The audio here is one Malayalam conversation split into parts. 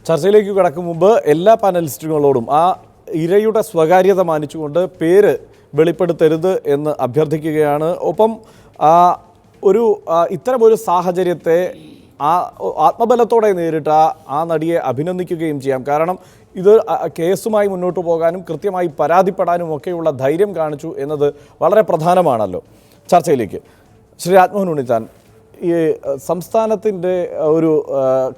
ചർച്ചയിലേക്ക് കടക്കും മുമ്പ് എല്ലാ പാനലിസ്റ്റുകളോടും ആ ഇരയുടെ സ്വകാര്യത മാനിച്ചുകൊണ്ട് പേര് വെളിപ്പെടുത്തരുത് എന്ന് അഭ്യർത്ഥിക്കുകയാണ്. ഒപ്പം ഇത്തരമൊരു സാഹചര്യത്തെ ആത്മബലത്തോടെ നേരിട്ട ആ നടിയെ അഭിനന്ദിക്കുകയും ചെയ്യാം. കാരണം ഇത് കേസുമായി മുന്നോട്ട് പോകാനും കൃത്യമായി പരാതിപ്പെടാനും ഒക്കെയുള്ള ധൈര്യം കാണിച്ചു എന്നത് വളരെ പ്രധാനമാണല്ലോ. ചർച്ചയിലേക്ക് ശ്രീ രാജ്മോഹൻ ഉണ്ണിത്താൻ, ഈ സംസ്ഥാനത്തിൻ്റെ ഒരു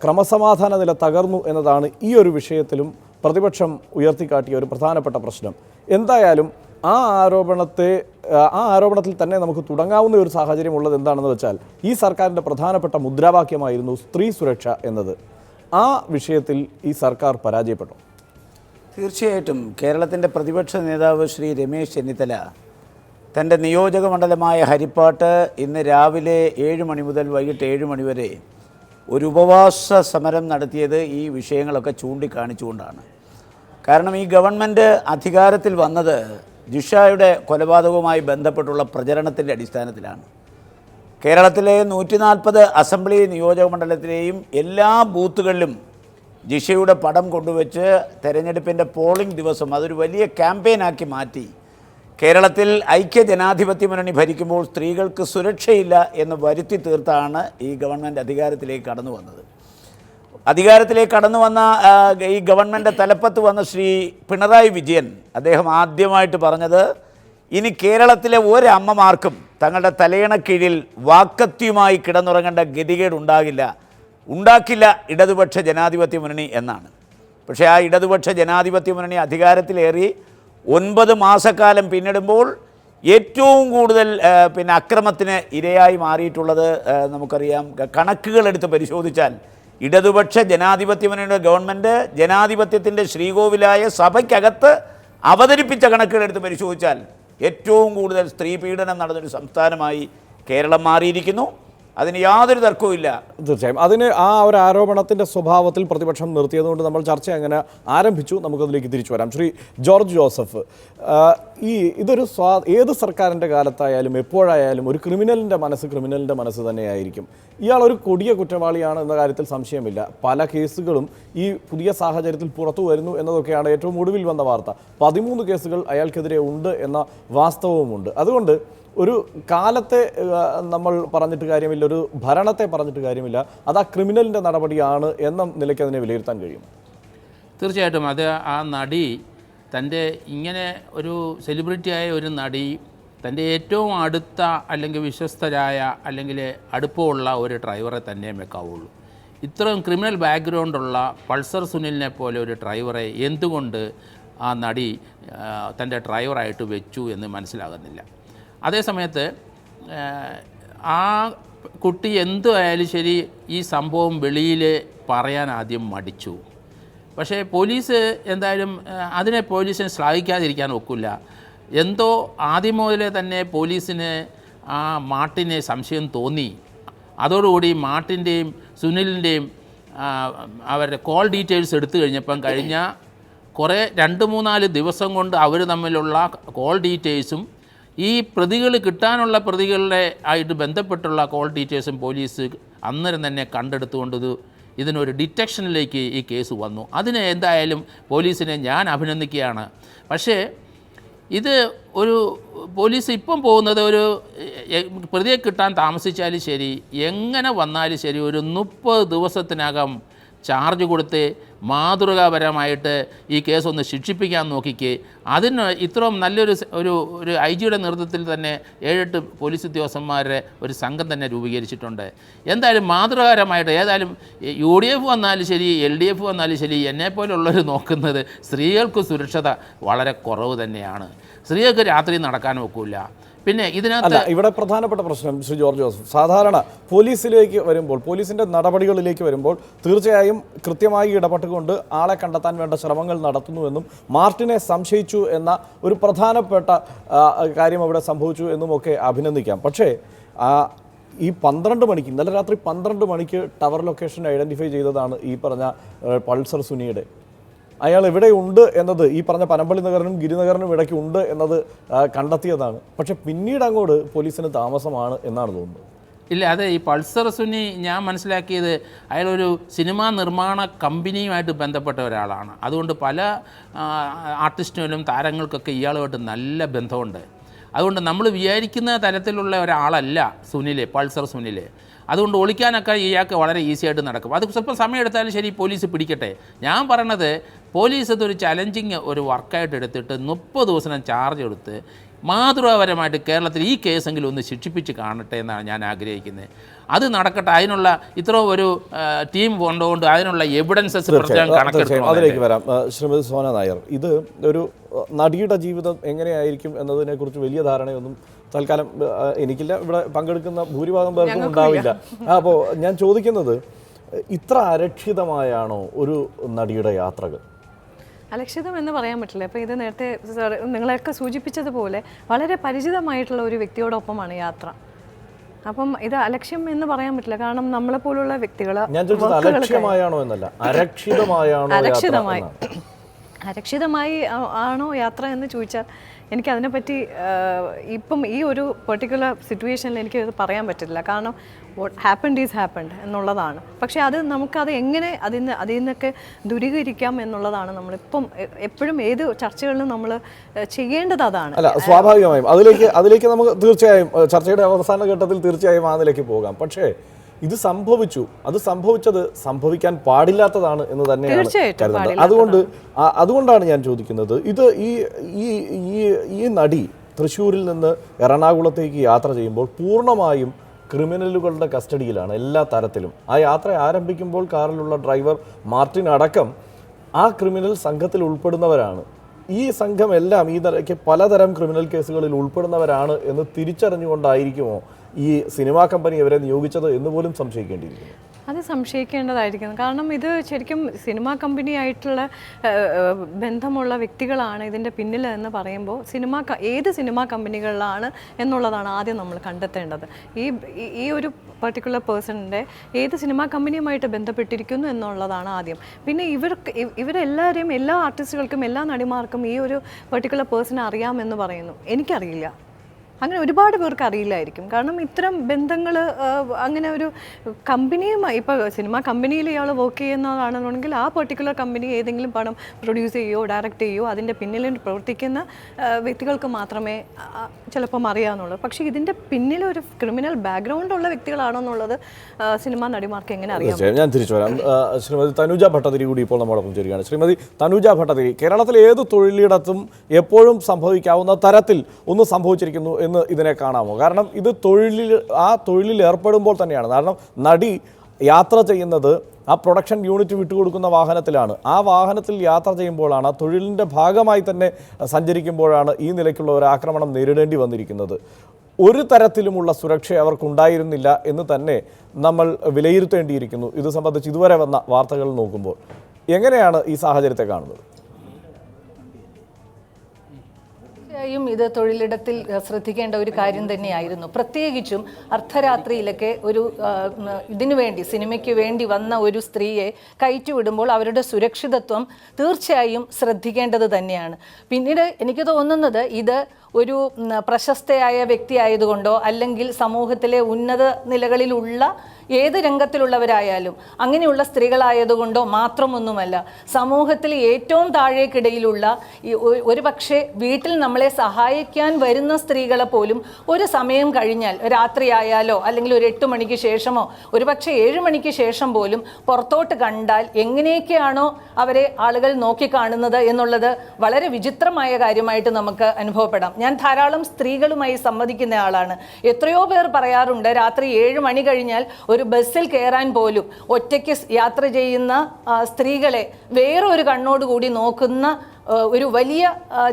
ക്രമസമാധാന നില തകർന്നു എന്നതാണ് ഈ ഒരു വിഷയത്തിലും പ്രതിപക്ഷം ഉയർത്തിക്കാട്ടിയ ഒരു പ്രധാനപ്പെട്ട പ്രശ്നം. എന്തായാലും ആ ആരോപണത്തിൽ തന്നെ നമുക്ക് തുടങ്ങാവുന്ന ഒരു സാഹചര്യം ഉള്ളത് എന്താണെന്ന് വെച്ചാൽ ഈ സർക്കാരിൻ്റെ പ്രധാനപ്പെട്ട മുദ്രാവാക്യമായിരുന്നു സ്ത്രീ സുരക്ഷ എന്നത്. ആ വിഷയത്തിൽ ഈ സർക്കാർ പരാജയപ്പെട്ടു. തീർച്ചയായിട്ടും കേരളത്തിൻ്റെ പ്രതിപക്ഷ നേതാവ് ശ്രീ രമേശ് ചെന്നിത്തല തൻ്റെ നിയോജക മണ്ഡലമായ ഹരിപ്പാട്ട് ഇന്ന് രാവിലെ 7 മണി മുതൽ വൈകിട്ട് 7 മണി വരെ ഒരു ഉപവാസ സമരം നടത്തിയത് ഈ വിഷയങ്ങളൊക്കെ ചൂണ്ടിക്കാണിച്ചുകൊണ്ടാണ്. കാരണം ഈ ഗവൺമെൻറ് അധികാരത്തിൽ വന്നത് ജിഷയുടെ കൊലപാതകവുമായി ബന്ധപ്പെട്ടുള്ള പ്രചരണത്തിൻ്റെ അടിസ്ഥാനത്തിലാണ്. കേരളത്തിലെ 140 അസംബ്ലി നിയോജക മണ്ഡലത്തിലെയും എല്ലാ ബൂത്തുകളിലും ജിഷയുടെ പടം കൊണ്ടുവച്ച് തെരഞ്ഞെടുപ്പിൻ്റെ പോളിംഗ് ദിവസം അതൊരു വലിയ ക്യാമ്പയിനാക്കി മാറ്റി. കേരളത്തിൽ ഐക്യ ജനാധിപത്യ മുന്നണി ഭരിക്കുമ്പോൾ സ്ത്രീകൾക്ക് സുരക്ഷയില്ല എന്ന് വരുത്തി തീർത്താണ് ഈ ഗവൺമെൻറ് അധികാരത്തിലേക്ക് കടന്നു വന്നത്. അധികാരത്തിലേക്ക് കടന്നു വന്ന ഈ ഗവൺമെൻറ് തലപ്പത്ത് വന്ന ശ്രീ പിണറായി വിജയൻ അദ്ദേഹം ആദ്യമായിട്ട് പറഞ്ഞത് ഇനി കേരളത്തിലെ ഒരമ്മമാർക്കും തങ്ങളുടെ തലയണ കീഴിൽ വാക്കത്തിയുമായി കിടന്നുറങ്ങേണ്ട ഗതികേട് ഉണ്ടാക്കില്ല ഇടതുപക്ഷ ജനാധിപത്യ മുന്നണി എന്നാണ്. പക്ഷേ ആ ഇടതുപക്ഷ ജനാധിപത്യ മുന്നണി അധികാരത്തിലേറി 9 മാസക്കാലം പിന്നിടുമ്പോൾ ഏറ്റവും കൂടുതൽ അക്രമത്തിന് ഇരയായി മാറിയിട്ടുള്ളത് നമുക്കറിയാം. കണക്കുകളെടുത്ത് പരിശോധിച്ചാൽ ഇടതുപക്ഷ ജനാധിപത്യ മുന്നണിയുടെ ഗവൺമെൻറ് ജനാധിപത്യത്തിൻ്റെ ശ്രീകോവിലായ സഭയ്ക്കകത്ത് അവതരിപ്പിച്ച കണക്കുകളെടുത്ത് പരിശോധിച്ചാൽ ഏറ്റവും കൂടുതൽ സ്ത്രീ പീഡനം നടന്നൊരു സംസ്ഥാനമായി കേരളം മാറിയിരിക്കുന്നു. അതിന് യാതൊരു തർക്കവുമില്ല. തീർച്ചയായും അതിന് ആ ഒരു ആരോപണത്തിൻ്റെ സ്വഭാവത്തിൽ പ്രതിപക്ഷം നിർത്തിയതുകൊണ്ട് നമ്മൾ ചർച്ച അങ്ങനെ ആരംഭിച്ചു. നമുക്കതിലേക്ക് തിരിച്ചു വരാം. ശ്രീ ജോർജ് ജോസഫ്, ഇതൊരു ഏത് സർക്കാരിൻ്റെ കാലത്തായാലും എപ്പോഴായാലും ഒരു ക്രിമിനലിൻ്റെ മനസ്സ് തന്നെയായിരിക്കും. ഇയാൾ ഒരു കൊടിയ കുറ്റവാളിയാണ് എന്ന കാര്യത്തിൽ സംശയമില്ല. പല കേസുകളും ഈ പുതിയ സാഹചര്യത്തിൽ പുറത്തു വരുന്നു എന്നതൊക്കെയാണ് ഏറ്റവും ഒടുവിൽ വന്ന വാർത്ത. 13 കേസുകൾ അയാൾക്കെതിരെ ഉണ്ട് എന്ന വാസ്തവവുമുണ്ട്. അതുകൊണ്ട് ഒരു കാലത്തെ നമ്മൾ പറഞ്ഞിട്ട് കാര്യമില്ല, ഒരു ഭരണത്തെ പറഞ്ഞിട്ട് കാര്യമില്ല. അത് ആ ക്രിമിനലിൻ്റെ നടപടിയാണ് എന്ന നിലയ്ക്ക് അതിനെ വിലയിരുത്താൻ കഴിയും. തീർച്ചയായിട്ടും അത് ആ നടി തൻ്റെ ഇങ്ങനെ ഒരു സെലിബ്രിറ്റിയായ ഒരു നടി തൻ്റെ ഏറ്റവും അടുത്ത അല്ലെങ്കിൽ വിശ്വസ്തരായ അല്ലെങ്കിൽ അടുപ്പമുള്ള ഒരു ഡ്രൈവറെ തന്നെ വെക്കാവുള്ളൂ. ഇത്രയും ക്രിമിനൽ ബാക്ക്ഗ്രൗണ്ടുള്ള പൾസർ സുനിലിനെ പോലെ ഒരു ഡ്രൈവറെ എന്തുകൊണ്ട് ആ നടി തൻ്റെ ഡ്രൈവറായിട്ട് വെച്ചു എന്ന് മനസ്സിലാകുന്നില്ല. അതേസമയത്ത് ആ കുട്ടി എന്തുമായാലും ശരി ഈ സംഭവം വെളിയിൽ പറയാൻ ആദ്യം മടിച്ചു. പക്ഷേ പോലീസ് എന്തായാലും അതിനെ പോലീസിനെ ശ്ലാഘിക്കാതിരിക്കാൻ ഒക്കില്ല. എന്തോ ആദ്യം മുതലേ തന്നെ പോലീസിന് ആ മാർട്ടിനെ സംശയം തോന്നി. അതോടുകൂടി മാർട്ടിൻ്റെയും സുനിലിൻ്റെയും അവരുടെ കോൾ ഡീറ്റെയിൽസ് എടുത്തു കഴിഞ്ഞപ്പം കഴിഞ്ഞ 2-3-4 ദിവസം കൊണ്ട് അവർ തമ്മിലുള്ള കോൾ ഡീറ്റെയിൽസും ഈ പ്രതികൾ കിട്ടാനുള്ള പ്രതികളുടെ ആയിട്ട് ബന്ധപ്പെട്ടുള്ള കോൾ ഡീറ്റെയിൽസും പോലീസ് അന്നേരം തന്നെ കണ്ടെടുത്തുകൊണ്ട് ഇതിനൊരു ഡിറ്റക്ഷനിലേക്ക് ഈ കേസ് വന്നു. അതിന് എന്തായാലും പോലീസിനെ ഞാൻ അഭിനന്ദിക്കുകയാണ്. പക്ഷേ ഇത് ഒരു പോലീസ് ഇപ്പം പോകുന്നത് ഒരു പ്രതിയെ കിട്ടാൻ താമസിച്ചാലും ശരി, എങ്ങനെ വന്നാലും ശരി, ഒരു 30 ദിവസത്തിനകം ചാർജ് കൊടുത്ത് മാതൃകാപരമായിട്ട് ഈ കേസൊന്ന് ശിക്ഷിപ്പിക്കാൻ നോക്കിക്ക്. അതിന് ഇത്രയും നല്ലൊരു ഒരു IG-യുടെ നേതൃത്വത്തിൽ തന്നെ 7-8 പോലീസ് ഉദ്യോഗസ്ഥന്മാരുടെ ഒരു സംഘം തന്നെ രൂപീകരിച്ചിട്ടുണ്ട്. എന്തായാലും മാതൃകാപരമായിട്ട് ഏതായാലും UDF വന്നാലും ശരി, LDF വന്നാലും ശരി, എന്നെപ്പോലുള്ളവർ നോക്കുന്നത് സ്ത്രീകൾക്ക് സുരക്ഷത വളരെ കുറവ് തന്നെയാണ്. സ്ത്രീകൾക്ക് രാത്രി നടക്കാൻ ഒക്കില്ല. പിന്നെ ഇതിനകത്ത് ഇവിടെ പ്രധാനപ്പെട്ട പ്രശ്നം ശ്രീ ജോർജ് ജോസഫ്, സാധാരണ പോലീസിലേക്ക് വരുമ്പോൾ, പോലീസിൻ്റെ നടപടികളിലേക്ക് വരുമ്പോൾ തീർച്ചയായും കൃത്യമായി ഇടപെട്ടുകൊണ്ട് ആളെ കണ്ടെത്താൻ വേണ്ട ശ്രമങ്ങൾ നടത്തുന്നുവെന്നും മാർട്ടിനെ സംശയിച്ചു എന്ന ഒരു പ്രധാനപ്പെട്ട കാര്യം അവിടെ സംഭവിച്ചു എന്നുമൊക്കെ അഭിനന്ദിക്കാം. പക്ഷേ ഈ 12 മണിക്ക്, ഇന്നലെ രാത്രി 12 മണിക്ക് ടവർ ലൊക്കേഷൻ ഐഡൻറ്റിഫൈ ചെയ്തതാണ് ഈ പറഞ്ഞ പൾസർ സുനിയുടെ. അയാൾ എവിടെയുണ്ട് എന്നത് ഈ പറഞ്ഞ പനമ്പള്ളി നഗറിനും ഗിരിനഗറിനും ഇടയ്ക്ക് ഉണ്ട് എന്നത് കണ്ടെത്തിയതാണ്. പക്ഷെ പിന്നീട് അങ്ങോട്ട് പോലീസിന് താമസമാണ് എന്നാണ് തോന്നുന്നത്. ഇല്ല, അതെ, ഈ പൾസർ സുനി ഞാൻ മനസ്സിലാക്കിയത് അയാളൊരു സിനിമാ നിർമ്മാണ കമ്പനിയുമായിട്ട് ബന്ധപ്പെട്ട ഒരാളാണ്. അതുകൊണ്ട് പല ആർട്ടിസ്റ്റിനും താരങ്ങൾക്കൊക്കെ ഇയാളുമായിട്ട് നല്ല ബന്ധമുണ്ട്. അതുകൊണ്ട് നമ്മൾ വിചാരിക്കുന്ന തരത്തിലുള്ള ഒരാളല്ല പൾസർ സുനിൽ. അതുകൊണ്ട് ഒളിക്കാനൊക്കെ ഇയാൾക്ക് വളരെ ഈസി ആയിട്ട് നടക്കും. അത് സ്വല്പം സമയം എടുത്താലും ശരി, പോലീസ് പിടിക്കട്ടെ. ഞാൻ പറയണത് പോലീസ് ഇതൊരു ചലഞ്ചിങ് ഒരു വർക്കായിട്ട് എടുത്തിട്ട് 30 ദിവസം ചാർജ് എടുത്ത് മാതൃകാപരമായിട്ട് കേരളത്തിൽ ഈ കേസെങ്കിലും ഒന്ന് ശിക്ഷിപ്പിച്ച് കാണട്ടെ എന്നാണ് ഞാൻ ആഗ്രഹിക്കുന്നത്. അത് നടക്കട്ടെ. അതിനുള്ള ഇത്ര ഒരു ടീം കൊണ്ടുകൊണ്ട് അതിനുള്ള എവിഡൻസസ് അതിലേക്ക് വരാം. ശ്രീമതി സോന നായർ, ഇത് ഒരു നടിയുടെ ജീവിതം എങ്ങനെയായിരിക്കും എന്നതിനെക്കുറിച്ച് വലിയ ധാരണയൊന്നും തൽക്കാലം എനിക്കില്ല, ഇവിടെ പങ്കെടുക്കുന്ന ഭൂരിഭാഗം പേർക്കും ഉണ്ടാവില്ല. അപ്പോൾ ഞാൻ ചോദിക്കുന്നത്, ഇത്ര അരക്ഷിതമായാണോ ഒരു നടിയുടെ യാത്രകൾ? അലക്ഷിതം എന്ന് പറയാൻ പറ്റില്ല. ഇപ്പോൾ ഇത് നേരത്തെ നിങ്ങളൊക്കെ സൂചിപ്പിച്ചതുപോലെ വളരെ പരിചിതമായിട്ടുള്ള ഒരു വ്യക്തിയോടൊപ്പമാണ് യാത്ര. അപ്പം ഇത് അലക്ഷ്യം എന്ന് പറയാൻ പറ്റില്ല. കാരണം നമ്മളെപ്പോലുള്ള വ്യക്തികൾ അരക്ഷിതമായി ആണോ യാത്ര എന്ന് ചോദിച്ചാൽ എനിക്കതിനെപ്പറ്റി ഇപ്പം ഈ ഒരു പെർട്ടിക്കുലർ സിറ്റുവേഷനിൽ എനിക്കത് പറയാൻ പറ്റില്ല. കാരണം വാട്ട് ഹാപ്പൻഡ് ഈസ് ഹാപ്പൻഡ് എന്നുള്ളതാണ്. പക്ഷേ അത് നമുക്കത് എങ്ങനെ അതിൽ നിന്നൊക്കെ ദൂരീകരിക്കാം എന്നുള്ളതാണ് നമ്മളിപ്പം എപ്പോഴും ഏത് ചർച്ചകളിലും നമ്മൾ ചെയ്യേണ്ടത് അതാണ്. അല്ല, സ്വാഭാവികമായും അതിലേക്ക് നമുക്ക് തീർച്ചയായും ചർച്ചയുടെ അവസാന ഘട്ടത്തിൽ തീർച്ചയായും ആ നിലയ്ക്ക് പോകാം. പക്ഷേ ഇത് സംഭവിച്ചു, അത് സംഭവിച്ചത് സംഭവിക്കാൻ പാടില്ലാത്തതാണ് എന്ന് തന്നെയാണ് കരുതുന്നത്. അതുകൊണ്ടാണ് ഞാൻ ചോദിക്കുന്നത്, ഇത് ഈ നടി തൃശ്ശൂരിൽ നിന്ന് എറണാകുളത്തേക്ക് യാത്ര ചെയ്യുമ്പോൾ പൂർണ്ണമായും ക്രിമിനലുകളുടെ കസ്റ്റഡിയിലാണ് എല്ലാ തരത്തിലും. ആ യാത്ര ആരംഭിക്കുമ്പോൾ കാറിലുള്ള ഡ്രൈവർ മാർട്ടിൻ അടക്കം ആ ക്രിമിനൽ സംഘത്തിൽ ഉൾപ്പെടുന്നവരാണ്. ഈ സംഘം എല്ലാം ഈ നിലയ്ക്ക് പലതരം ക്രിമിനൽ കേസുകളിൽ ഉൾപ്പെടുന്നവരാണ് എന്ന് തിരിച്ചറിഞ്ഞുകൊണ്ടായിരിക്കുമോ ഈ സിനിമാ കമ്പനി ഇവരെ നിയോഗിച്ചത് എന്ന് പോലും സംശയിക്കേണ്ടിയിരിക്കുന്നു. അത് സംശയിക്കേണ്ടതായിരിക്കുന്നു. കാരണം ഇത് ശരിക്കും സിനിമാ കമ്പനിയായിട്ടുള്ള ബന്ധമുള്ള വ്യക്തികളാണ് ഇതിൻ്റെ പിന്നിൽ എന്ന് പറയുമ്പോൾ ഏത് സിനിമാ കമ്പനികളിലാണ് എന്നുള്ളതാണ് ആദ്യം നമ്മൾ കണ്ടെത്തേണ്ടത്. ഈ ഒരു പർട്ടിക്കുലർ പേഴ്സണിൻ്റെ ഏത് സിനിമാ കമ്പനിയുമായിട്ട് ബന്ധപ്പെട്ടിരിക്കുന്നു എന്നുള്ളതാണ് ആദ്യം. പിന്നെ ഇവരെല്ലാവരെയും, എല്ലാ ആർട്ടിസ്റ്റുകൾക്കും, എല്ലാ നടിമാർക്കും ഈ ഒരു പർട്ടിക്കുലർ പേഴ്സണെ അറിയാമെന്ന് പറയുന്നു. എനിക്കറിയില്ല. അങ്ങനെ ഒരുപാട് പേർക്ക് അറിയില്ലായിരിക്കും. കാരണം ഇത്തരം ബന്ധങ്ങൾ അങ്ങനെ ഒരു കമ്പനിയുമായി, ഇപ്പോൾ സിനിമാ കമ്പനിയിൽ ഇയാൾ വർക്ക് ചെയ്യുന്നതാണെന്നുണ്ടെങ്കിൽ ആ പെർട്ടിക്കുലർ കമ്പനി ഏതെങ്കിലും പടം പ്രൊഡ്യൂസ് ചെയ്യുകയോ ഡയറക്റ്റ് ചെയ്യുകയോ അതിൻ്റെ പിന്നിൽ പ്രവർത്തിക്കുന്ന വ്യക്തികൾക്ക് മാത്രമേ ചിലപ്പം അറിയാവുന്നുള്ളൂ. പക്ഷേ ഇതിൻ്റെ പിന്നിൽ ഒരു ക്രിമിനൽ ബാക്ക്ഗ്രൗണ്ട് ഉള്ള വ്യക്തികളാണോ എന്നുള്ളത് സിനിമാ നടിമാർക്ക് എങ്ങനെ അറിയാം? ഞാൻ തിരിച്ചു വരാം. ശ്രീമതി തനുജ ഭട്ടതിരി കൂടി ഇപ്പോൾ നമ്മോടൊപ്പം ചേരുകയാണ്. ശ്രീമതി തനുജ ഭട്ടതിരി, കേരളത്തിലെ ഏത് തൊഴിലിടത്തും എപ്പോഴും സംഭവിക്കാവുന്ന തരത്തിൽ ഒന്ന് സംഭവിച്ചിരിക്കുന്നു എന്ന് ഇതിനെ കാണാമോ? കാരണം ഇത് ആ തൊഴിലിൽ ഏർപ്പെടുമ്പോൾ തന്നെയാണ്. കാരണം നടി യാത്ര ചെയ്യുന്നത് ആ പ്രൊഡക്ഷൻ യൂണിറ്റ് വിട്ടുകൊടുക്കുന്ന വാഹനത്തിലാണ്. ആ വാഹനത്തിൽ യാത്ര ചെയ്യുമ്പോഴാണ്, ആ തൊഴിലിൻ്റെ ഭാഗമായി തന്നെ സഞ്ചരിക്കുമ്പോഴാണ് ഈ നിലയ്ക്കുള്ള ഒരു ആക്രമണം നേരിടേണ്ടി വന്നിരിക്കുന്നത്. ഒരു തരത്തിലുമുള്ള സുരക്ഷ അവർക്കുണ്ടായിരുന്നില്ല എന്ന് തന്നെ നമ്മൾ വിലയിരുത്തേണ്ടിയിരിക്കുന്നു. ഇത് സംബന്ധിച്ച് ഇതുവരെ വന്ന വാർത്തകൾ നോക്കുമ്പോൾ എങ്ങനെയാണ് ഈ സാഹചര്യത്തെ കാണുന്നത്? തീർച്ചയായും ഇത് തൊഴിലിടത്തിൽ ശ്രദ്ധിക്കേണ്ട ഒരു കാര്യം തന്നെയായിരുന്നു. പ്രത്യേകിച്ചും അർദ്ധരാത്രിയിലൊക്കെ ഇതിനു വേണ്ടി, സിനിമയ്ക്ക് വേണ്ടി വന്ന ഒരു സ്ത്രീയെ കയറ്റിവിടുമ്പോൾ അവരുടെ സുരക്ഷിതത്വം തീർച്ചയായും ശ്രദ്ധിക്കേണ്ടത് തന്നെയാണ്. പിന്നീട് എനിക്ക് തോന്നുന്നത് ഇത് ഒരു പ്രശസ്തയായ വ്യക്തി ആയതുകൊണ്ടോ അല്ലെങ്കിൽ സമൂഹത്തിലെ ഉന്നത നിലകളിലുള്ള ഏത് രംഗത്തിലുള്ളവരായാലും അങ്ങനെയുള്ള സ്ത്രീകളായതുകൊണ്ടോ മാത്രമൊന്നുമല്ല. സമൂഹത്തിൽ ഏറ്റവും താഴേക്കിടയിലുള്ള ഒരു പക്ഷേ വീട്ടിൽ നമ്മളെ സഹായിക്കാൻ വരുന്ന സ്ത്രീകളെ പോലും ഒരു സമയം കഴിഞ്ഞാൽ, രാത്രിയായാലോ അല്ലെങ്കിൽ ഒരു 8 മണിക്ക് ശേഷമോ ഒരു പക്ഷേ 7 മണിക്ക് ശേഷം പോലും പുറത്തോട്ട് കണ്ടാൽ എങ്ങനെയൊക്കെയാണോ അവരെ ആളുകൾ നോക്കിക്കാണുന്നത് എന്നുള്ളത് വളരെ വിചിത്രമായ കാര്യമായിട്ട് നമുക്ക് അനുഭവപ്പെടാം. ഞാൻ ധാരാളം സ്ത്രീകളുമായി സംവദിക്കുന്ന ആളാണ്. എത്രയോ പേർ പറയാറുണ്ട്, രാത്രി 7 മണി കഴിഞ്ഞാൽ ഒരു ബസ്സിൽ കയറാൻ പോലും ഒറ്റയ്ക്ക് യാത്ര ചെയ്യുന്ന സ്ത്രീകളെ വേറൊരു കണ്ണോടുകൂടി നോക്കുന്ന ഒരു വലിയ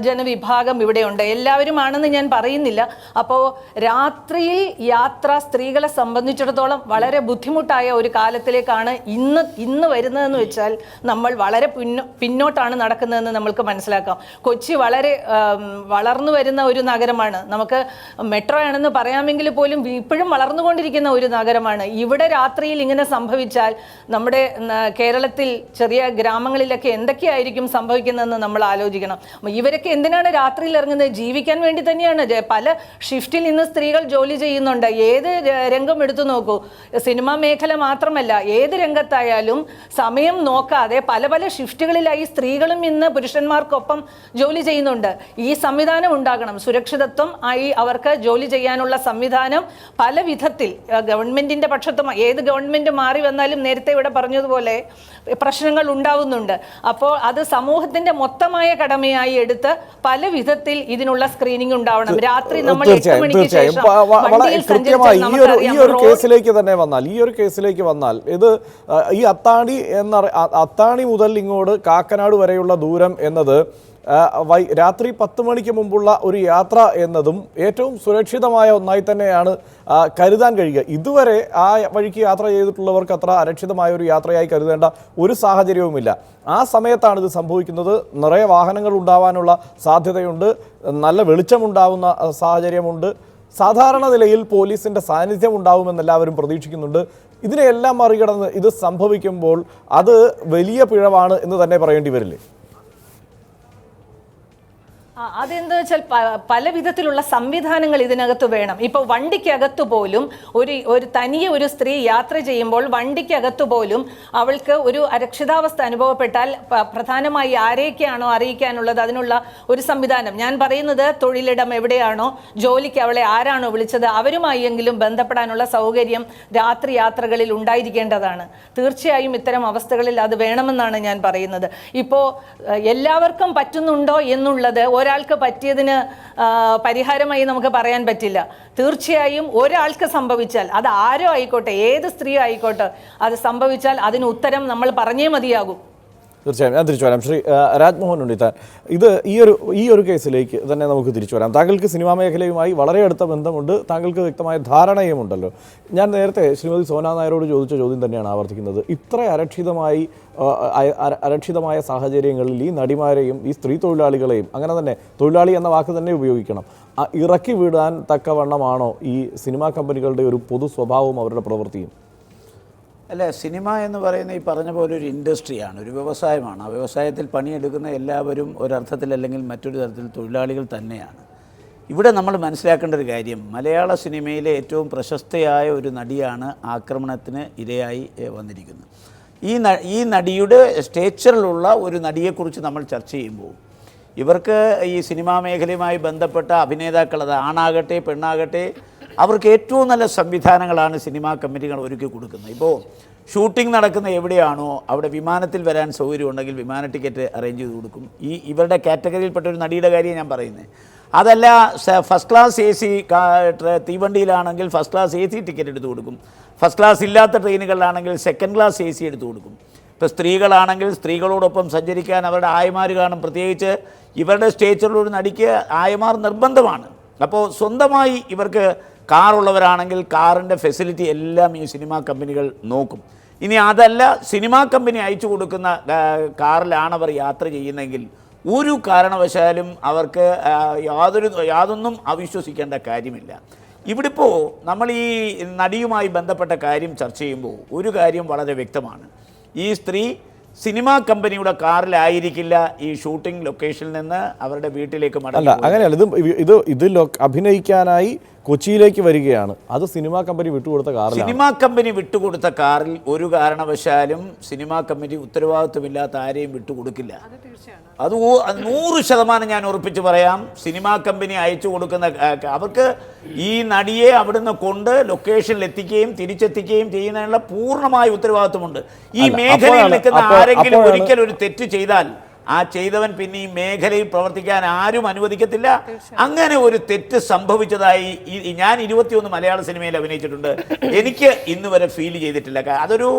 ജനവിഭാഗം ഇവിടെയുണ്ട്. എല്ലാവരും ആണെന്ന് ഞാൻ പറയുന്നില്ല. അപ്പോൾ രാത്രിയിൽ യാത്ര സ്ത്രീകളെ സംബന്ധിച്ചിടത്തോളം വളരെ ബുദ്ധിമുട്ടായ ഒരു കാലത്തിലേക്കാണ് ഇന്ന് വരുന്നതെന്ന് വെച്ചാൽ നമ്മൾ വളരെ പിന്നോട്ടാണ് നടക്കുന്നതെന്ന് നമ്മൾക്ക് മനസ്സിലാക്കാം. കൊച്ചി വളരെ വളർന്നു വരുന്ന ഒരു നഗരമാണ്. നമുക്ക് മെട്രോ ആണെന്ന് പറയാമെങ്കിൽ പോലും ഇപ്പോഴും വളർന്നുകൊണ്ടിരിക്കുന്ന ഒരു നഗരമാണ്. ഇവിടെ രാത്രിയിൽ ഇങ്ങനെ സംഭവിച്ചാൽ നമ്മുടെ കേരളത്തിൽ ചെറിയ ഗ്രാമങ്ങളിലൊക്കെ എന്തൊക്കെയായിരിക്കും സംഭവിക്കുന്നതെന്ന് നമ്മൾ നമ്മൾ ആലോചിക്കണം. ഇവരൊക്കെ എന്തിനാണ് രാത്രിയിൽ ഇറങ്ങുന്നത്? ജീവിക്കാൻ വേണ്ടി തന്നെയാണ്. പല ഷിഫ്റ്റിൽ ഇന്ന് സ്ത്രീകൾ ജോലി ചെയ്യുന്നുണ്ട്. ഏത് രംഗം എടുത്തു നോക്കൂ, സിനിമാ മേഖല മാത്രമല്ല, ഏത് രംഗത്തായാലും സമയം നോക്കാതെ പല പല ഷിഫ്റ്റുകളിലായി സ്ത്രീകളും ഇന്ന് പുരുഷന്മാർക്കൊപ്പം ജോലി ചെയ്യുന്നുണ്ട്. ഈ സംവിധാനം ഉണ്ടാകണം. സുരക്ഷിതത്വം ആയി അവർക്ക് ജോലി ചെയ്യാനുള്ള സംവിധാനം പല വിധത്തിൽ ഗവൺമെന്റിന്റെ പക്ഷത്തും, ഏത് ഗവൺമെന്റ് മാറി വന്നാലും നേരത്തെ ഇവിടെ പറഞ്ഞതുപോലെ പ്രശ്നങ്ങൾ ഉണ്ടാവുന്നുണ്ട്. അപ്പോൾ അത് സമൂഹത്തിന്റെ മൊത്തമായ കടമയായി എടുത്ത് പല വിധത്തിൽ ഇതിനുള്ള സ്ക്രീനിങ് ഉണ്ടാവണം. രാത്രി നമ്മൾ 8 മണിക്ക് ശേഷം വണ്ടിയിൽ സഞ്ചരിച്ചാൽ ഈ ഒരു കേസിലേക്ക് തന്നെ വന്നാൽ, ഈ ഒരു കേസിലേക്ക് വന്നാൽ ഇത് ഈ അത്താണി മുതൽ ഇങ്ങോട്ട് കാക്കനാട് വരെയുള്ള ദൂരം എന്നത് രാത്രി 10 മണിക്ക് മുമ്പുള്ള ഒരു യാത്ര എന്നതും ഏറ്റവും സുരക്ഷിതമായ ഒന്നായി തന്നെയാണ് കരുതാൻ കഴിയുക. ഇതുവരെ ആ വഴിക്ക് യാത്ര ചെയ്തിട്ടുള്ളവർക്ക് അത്ര അരക്ഷിതമായ ഒരു യാത്രയായി കരുതേണ്ട ഒരു സാഹചര്യവുമില്ല. ആ സമയത്താണ് ഇത് സംഭവിക്കുന്നത്. നിറയെ വാഹനങ്ങൾ ഉണ്ടാവാനുള്ള സാധ്യതയുണ്ട്, നല്ല വെളിച്ചമുണ്ടാവുന്ന സാഹചര്യമുണ്ട്. സാധാരണ നിലയിൽ പോലീസിൻ്റെ സാന്നിധ്യം ഉണ്ടാവുമെന്ന് എല്ലാവരും പ്രതീക്ഷിക്കുന്നുണ്ട്. ഇതിനെല്ലാം മറികടന്ന് ഇത് സംഭവിക്കുമ്പോൾ അത് വലിയ പിഴവാണ് എന്ന് തന്നെ പറയേണ്ടി വരില്ലേ? അതെന്താ വെച്ചാൽ പല വിധത്തിലുള്ള സംവിധാനങ്ങൾ ഇതിനകത്ത് വേണം. ഇപ്പോൾ വണ്ടിക്കകത്ത് പോലും ഒരു തനിയെ ഒരു സ്ത്രീ യാത്ര ചെയ്യുമ്പോൾ വണ്ടിക്കകത്ത് പോലും അവൾക്ക് ഒരു അരക്ഷിതാവസ്ഥ അനുഭവപ്പെട്ടാൽ പ്രധാനമായി ആരെയൊക്കെയാണോ അറിയിക്കാനുള്ളത് അതിനുള്ള ഒരു സംവിധാനം. ഞാൻ പറയുന്നത് തൊഴിലിടം എവിടെയാണോ, ജോലിക്ക് അവളെ ആരാണോ വിളിച്ചത് അവരുമായെങ്കിലും ബന്ധപ്പെടാനുള്ള സൗകര്യം രാത്രി യാത്രകളിൽ ഉണ്ടായിരിക്കേണ്ടതാണ്. തീർച്ചയായും ഇത്തരം അവസ്ഥകളിൽ അത് വേണമെന്നാണ് ഞാൻ പറയുന്നത്. ഇപ്പോൾ എല്ലാവർക്കും പറ്റുന്നുണ്ടോ എന്നുള്ളത് ഒരാൾക്ക് പറ്റിയതിന് പരിഹാരമായി നമുക്ക് പറയാൻ പറ്റില്ല. തീർച്ചയായും ഒരാൾക്ക് സംഭവിച്ചാൽ, അത് ആരോ ആയിക്കോട്ടെ, ഏത് സ്ത്രീ ആയിക്കോട്ടെ, അത് സംഭവിച്ചാൽ അതിന് ഉത്തരം നമ്മൾ പറഞ്ഞേ മതിയാകും. തീർച്ചയായും ഞാൻ തിരിച്ചു വരാം. ശ്രീ രാജ്മോഹൻ ഉണ്ണിത്താൻ, ഇത് ഈ ഒരു കേസിലേക്ക് തന്നെ നമുക്ക് തിരിച്ചു വരാം. താങ്കൾക്ക് സിനിമാ മേഖലയുമായി വളരെ അടുത്ത ബന്ധമുണ്ട്, താങ്കൾക്ക് വ്യക്തമായ ധാരണയുമുണ്ടല്ലോ. ഞാൻ നേരത്തെ ശ്രീമതി സോന നായരോട് ചോദിച്ച ചോദ്യം തന്നെയാണ് ആവർത്തിക്കുന്നത്. ഇത്ര അരക്ഷിതമായ സാഹചര്യങ്ങളിൽ ഈ നടിമാരെയും ഈ സ്ത്രീ തൊഴിലാളികളെയും, അങ്ങനെ തന്നെ തൊഴിലാളി എന്ന വാക്ക് തന്നെ ഉപയോഗിക്കണം, ഇറക്കി വിടാൻ തക്കവണ്ണമാണോ ഈ സിനിമാ കമ്പനികളുടെ ഒരു പൊതു സ്വഭാവവും അവരുടെ പ്രവൃത്തിയും? അല്ല, സിനിമ എന്ന് പറയുന്ന ഈ പറഞ്ഞ പോലെ ഒരു ഇൻഡസ്ട്രിയാണ്, ഒരു വ്യവസായമാണ്. ആ വ്യവസായത്തിൽ പണിയെടുക്കുന്ന എല്ലാവരും ഒരർത്ഥത്തിൽ അല്ലെങ്കിൽ മറ്റൊരു തരത്തിൽ തൊഴിലാളികൾ തന്നെയാണ്. ഇവിടെ നമ്മൾ മനസ്സിലാക്കേണ്ട ഒരു കാര്യം, മലയാള സിനിമയിലെ ഏറ്റവും പ്രശസ്തയായ ഒരു നടിയാണ് ആക്രമണത്തിന് ഇരയായി വന്നിരിക്കുന്നത്. ഈ നടിയുടെ സ്റ്റേച്ചറിലുള്ള ഒരു നടിയെക്കുറിച്ച് നമ്മൾ ചർച്ച ചെയ്യുമ്പോൾ ഇവർക്ക് ഈ സിനിമാ മേഖലയുമായി ബന്ധപ്പെട്ട അഭിനേതാക്കൾ, അത് ആണാകട്ടെ പെണ്ണാകട്ടെ, അവർക്ക് ഏറ്റവും നല്ല സംവിധാനങ്ങളാണ് സിനിമാ കമ്പനികൾ ഒരുക്കി കൊടുക്കുന്നത്. ഇപ്പോൾ ഷൂട്ടിംഗ് നടക്കുന്ന എവിടെയാണോ അവിടെ വിമാനത്തിൽ വരാൻ സൗകര്യം ഉണ്ടെങ്കിൽ വിമാന ടിക്കറ്റ് അറേഞ്ച് ചെയ്ത് കൊടുക്കും. ഇവരുടെ കാറ്റഗറിയിൽപ്പെട്ട ഒരു നടിയുടെ കാര്യം ഞാൻ പറയുന്നത്. അതല്ല, ഫസ്റ്റ് ക്ലാസ് AC തീവണ്ടിയിലാണെങ്കിൽ ഫസ്റ്റ് ക്ലാസ് AC ടിക്കറ്റ് എടുത്ത് കൊടുക്കും. ഫസ്റ്റ് ക്ലാസ് ഇല്ലാത്ത ട്രെയിനുകളിലാണെങ്കിൽ സെക്കൻഡ് ക്ലാസ് AC എടുത്ത് കൊടുക്കും. ഇപ്പോൾ സ്ത്രീകളാണെങ്കിൽ സ്ത്രീകളോടൊപ്പം സഞ്ചരിക്കാൻ അവരുടെ ആയമാർ കാണും. പ്രത്യേകിച്ച് ഇവരുടെ സ്റ്റേച്ചറിലൊരു നടിക്ക് ആയമാർ നിർബന്ധമാണ്. അപ്പോൾ സ്വന്തമായി ഇവർക്ക് കാറുള്ളവരാണെങ്കിൽ കാറിൻ്റെ ഫെസിലിറ്റി എല്ലാം ഈ സിനിമാ കമ്പനികൾ നോക്കും. ഇനി അതല്ല, സിനിമാ കമ്പനി അയച്ചു കൊടുക്കുന്ന കാറിലാണ് അവർ യാത്ര ചെയ്യുന്നതെങ്കിൽ ഒരു കാരണവശാലും അവർക്ക് യാതൊന്നും അവിശ്വസിക്കേണ്ട കാര്യമില്ല. ഇവിടിപ്പോൾ നമ്മൾ ഈ നടിയുമായി ബന്ധപ്പെട്ട കാര്യം ചർച്ച ചെയ്യുമ്പോൾ ഒരു കാര്യം വളരെ വ്യക്തമാണ്. ഈ സ്ത്രീ സിനിമാ കമ്പനിയുടെ കാറിലായിരിക്കില്ല ഈ ഷൂട്ടിംഗ് ലൊക്കേഷനിൽ നിന്ന് അവരുടെ വീട്ടിലേക്ക് അല്ല, അങ്ങനെയല്ല. ഇത് അഭിനയിക്കാനായി കൊച്ചിയിലേക്ക് വരികയാണ്. അത് സിനിമാ കമ്പനി വിട്ടുകൊടുത്ത കാറിൽ, സിനിമാ കമ്പനി വിട്ടുകൊടുത്ത കാറിൽ ഒരു കാരണവശാലും സിനിമാ കമ്പനി ഉത്തരവാദിത്വമില്ലാത്ത ആരെയും വിട്ടുകൊടുക്കില്ല. അത് 100% ഞാൻ ഉറപ്പിച്ച് പറയാം. സിനിമാ കമ്പനി അയച്ചു കൊടുക്കുന്ന അവർക്ക് ഈ നടിയെ അവിടുന്ന് കൊണ്ട് ലൊക്കേഷനിൽ എത്തിക്കുകയും തിരിച്ചെത്തിക്കുകയും ചെയ്യുന്നതിനുള്ള പൂർണ്ണമായ ഉത്തരവാദിത്വമുണ്ട്. ഈ മേഖലയിൽ നിൽക്കുന്ന ആരെങ്കിലും ഒരിക്കൽ ഒരു തെറ്റ് ചെയ്താൽ ആ ചെയ്തവൻ പിന്നെ ഈ മേഖലയിൽ പ്രവർത്തിക്കാൻ ആരും അനുവദിക്കത്തില്ല. അങ്ങനെ ഒരു തെറ്റ് സംഭവിച്ചതായി ഞാൻ 21 മലയാള സിനിമയിൽ അഭിനയിച്ചിട്ടുണ്ട്. എനിക്ക് ഇന്ന് വരെ ഫീൽ ചെയ്തിട്ടില്ല. അതൊരു